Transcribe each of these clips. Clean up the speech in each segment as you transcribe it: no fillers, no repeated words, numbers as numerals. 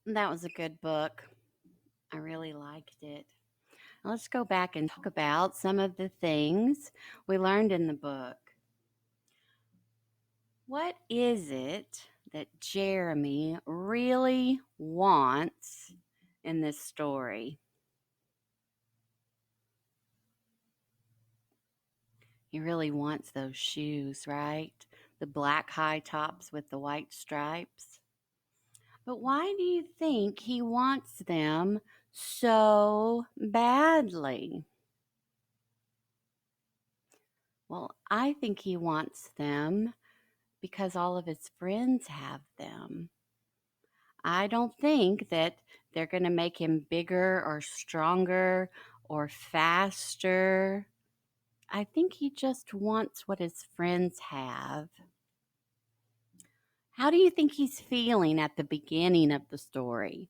That was a good book. I really liked it. Let's go back and talk about some of the things we learned in the book. What is it that Jeremy really wants in this story? He really wants those shoes, right? The black high tops with the white stripes. But why do you think he wants them so badly? Well, I think he wants them because all of his friends have them. I don't think that they're going to make him bigger or stronger or faster. I think he just wants what his friends have. How do you think he's feeling at the beginning of the story?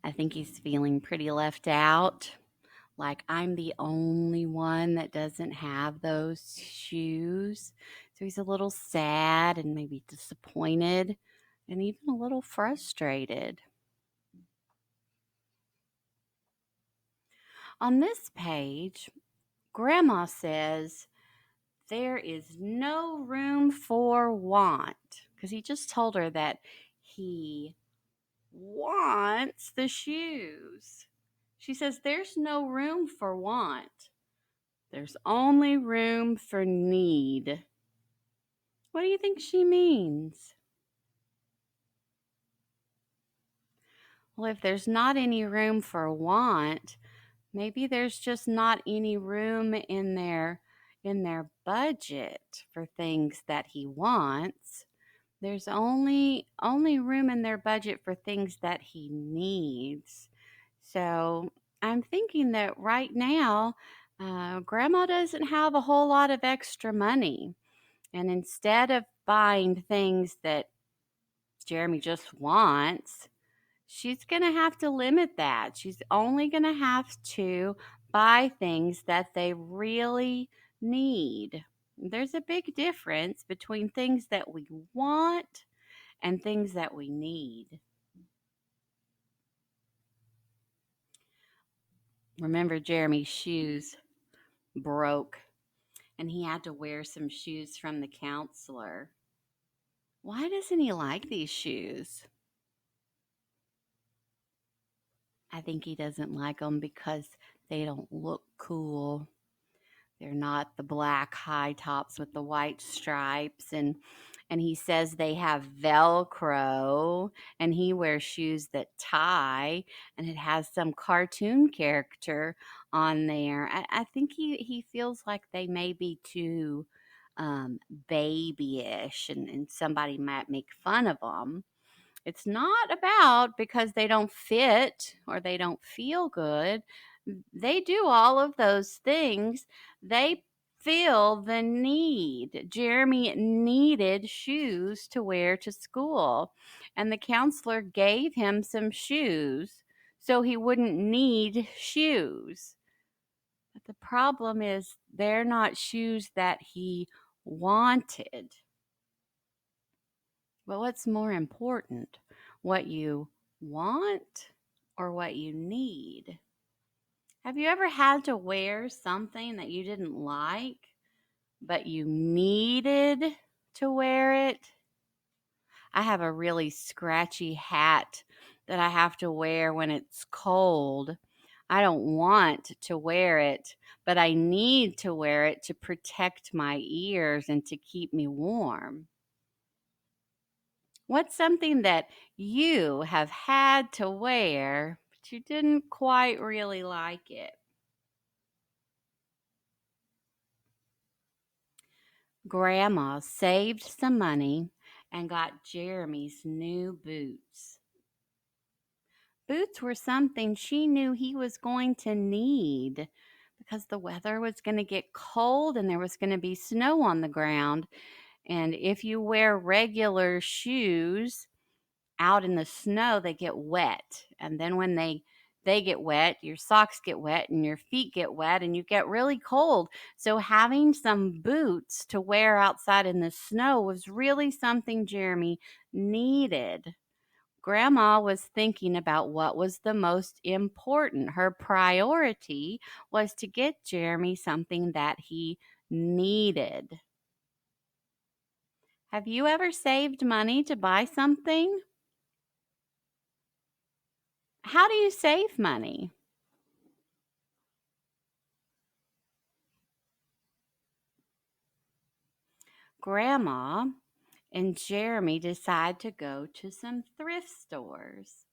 I think he's feeling pretty left out, like I'm the only one that doesn't have those shoes. So he's a little sad and maybe disappointed and even a little frustrated. On this page, Grandma says there is no room for want because he just told her that he wants the shoes. She says there's no room for want. There's only room for need. What do you think she means? Well, if there's not any room for want, maybe there's just not any room in their budget for things that he wants. There's only room in their budget for things that he needs. So I'm thinking that right now, Grandma doesn't have a whole lot of extra money. And instead of buying things that Jeremy just wants, she's going to have to limit that. She's only going to have to buy things that they really need. There's a big difference between things that we want and things that we need. Remember, Jeremy's shoes broke and he had to wear some shoes from the counselor. Why doesn't he like these shoes? I think he doesn't like them because they don't look cool. They're not the black high tops with the white stripes, and he says they have velcro, and he wears shoes that tie, and it has some cartoon character on there. I think he feels like they may be too babyish, and somebody might make fun of them. It's not about because they don't fit or they don't feel good. They do all of those things. They feel the need. Jeremy needed shoes to wear to school, and the counselor gave him some shoes so he wouldn't need shoes. But the problem is, they're not shoes that he wanted. But what's more important? What you want or what you need? Have you ever had to wear something that you didn't like, but you needed to wear it? I have a really scratchy hat that I have to wear when it's cold. I don't want to wear it, but I need to wear it to protect my ears and to keep me warm. What's something that you have had to wear, but you didn't quite really like it? Grandma saved some money and got Jeremy's new boots. Boots were something she knew he was going to need because the weather was going to get cold and there was going to be snow on the ground. And if you wear regular shoes out in the snow, they get wet. And then when they they get wet, your socks get wet, and your feet get wet, and you get really cold. So, having some boots to wear outside in the snow was really something Jeremy needed. Grandma was thinking about what was the most important. Her priority was to get Jeremy something that he needed. Have you ever saved money to buy something? How do you save money? Grandma and Jeremy decide to go to some thrift stores.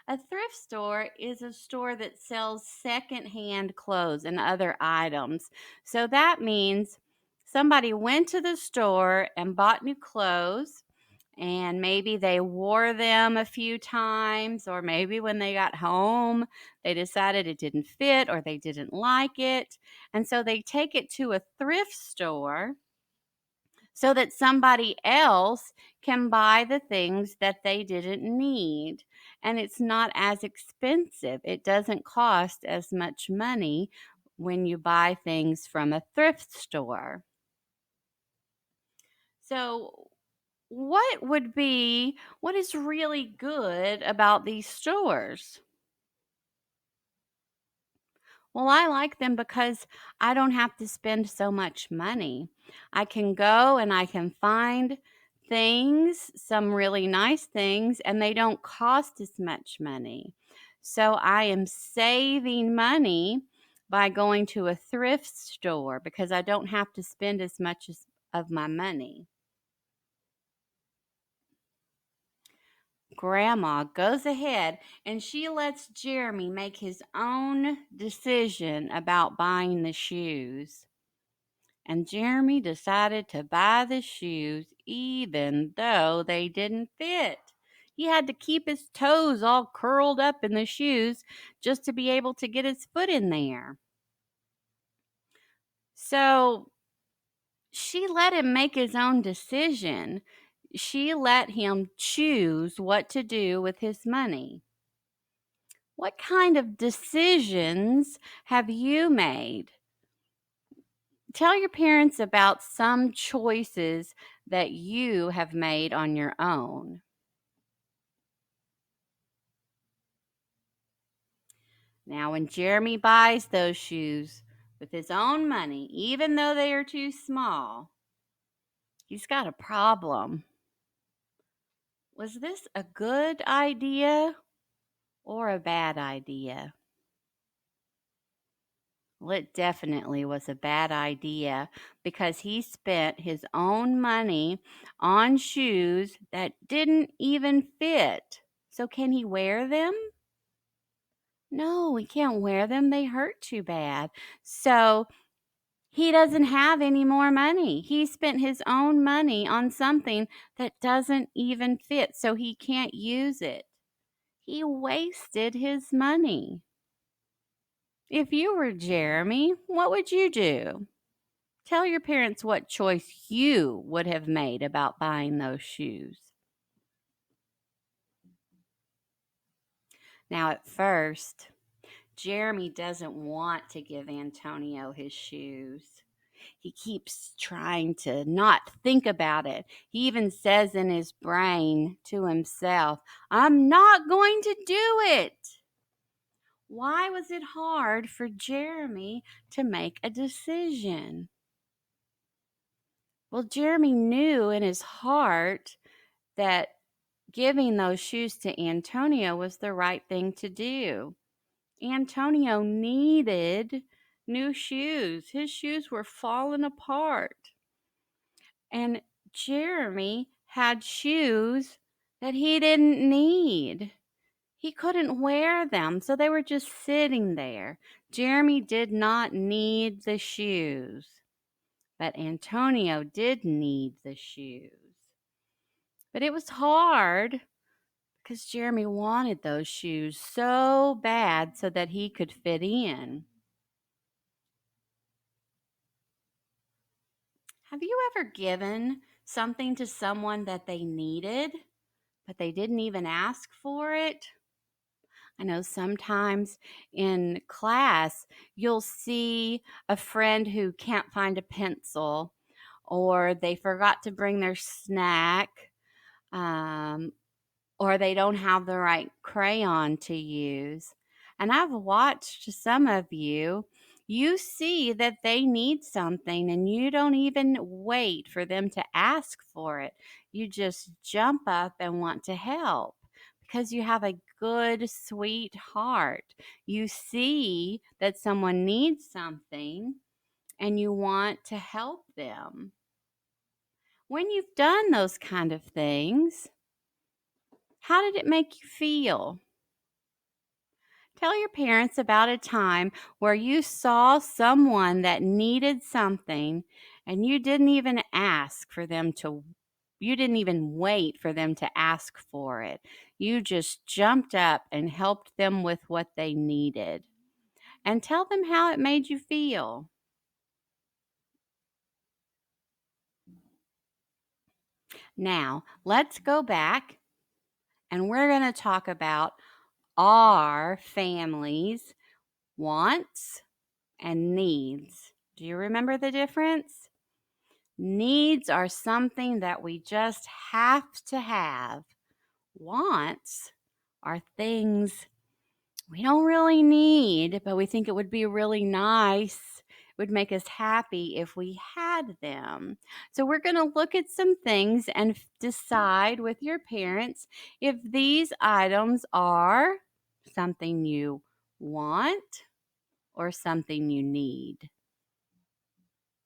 A thrift store is a store that sells secondhand clothes and other items. So that means somebody went to the store and bought new clothes, and maybe they wore them a few times, or maybe when they got home, they decided it didn't fit or they didn't like it. And so they take it to a thrift store so that somebody else can buy the things that they didn't need. And it's not as expensive. It doesn't cost as much money when you buy things from a thrift store. So, what is really good about these stores? Well, I like them because I don't have to spend so much money. I can go and I can find things, some really nice things, and they don't cost as much money. So I am saving money by going to a thrift store because I don't have to spend as much of my money. Grandma goes ahead and she lets Jeremy make his own decision about buying the shoes. And Jeremy decided to buy the shoes even though they didn't fit. He had to keep his toes all curled up in the shoes just to be able to get his foot in there. So she let him make his own decision. She let him choose what to do with his money. What kind of decisions have you made? Tell your parents about some choices that you have made on your own. Now, when Jeremy buys those shoes with his own money, even though they are too small, he's got a problem. Was this a good idea or a bad idea? Well, it definitely was a bad idea because he spent his own money on shoes that didn't even fit. So, can he wear them? No, he can't wear them. They hurt too bad. So, he doesn't have any more money. He spent his own money on something that doesn't even fit, so he can't use it. He wasted his money. If you were Jeremy, what would you do? Tell your parents what choice you would have made about buying those shoes. Now, at first, Jeremy doesn't want to give Antonio his shoes. He keeps trying to not think about it. He even says in his brain to himself, I'm not going to do it. Why was it hard for Jeremy to make a decision? Well, Jeremy knew in his heart that giving those shoes to Antonio was the right thing to do. Antonio needed new shoes. His shoes were falling apart. And Jeremy had shoes that he didn't need. He couldn't wear them, so they were just sitting there. Jeremy did not need the shoes, but Antonio did need the shoes. But it was hard because Jeremy wanted those shoes so bad so that he could fit in. Have you ever given something to someone that they needed, but they didn't even ask for it? I know sometimes in class you'll see a friend who can't find a pencil, or they forgot to bring their snack, um, or they don't have the right crayon to use. And I've watched some of you. You see that they need something and you don't even wait for them to ask for it. You just jump up and want to help because you have a good, sweet heart. You see that someone needs something and you want to help them. When you've done those kind of things, how did it make you feel? Tell your parents about a time where you saw someone that needed something and you didn't even wait for them to ask for it. You just jumped up and helped them with what they needed. And tell them how it made you feel. Now, let's go back and we're going to talk about our family's wants and needs. Do you remember the difference? Needs are something that we just have to have. Wants are things we don't really need, but we think it would be really nice. It would make us happy if we had them. So, we're going to look at some things and decide with your parents if these items are something you want or something you need.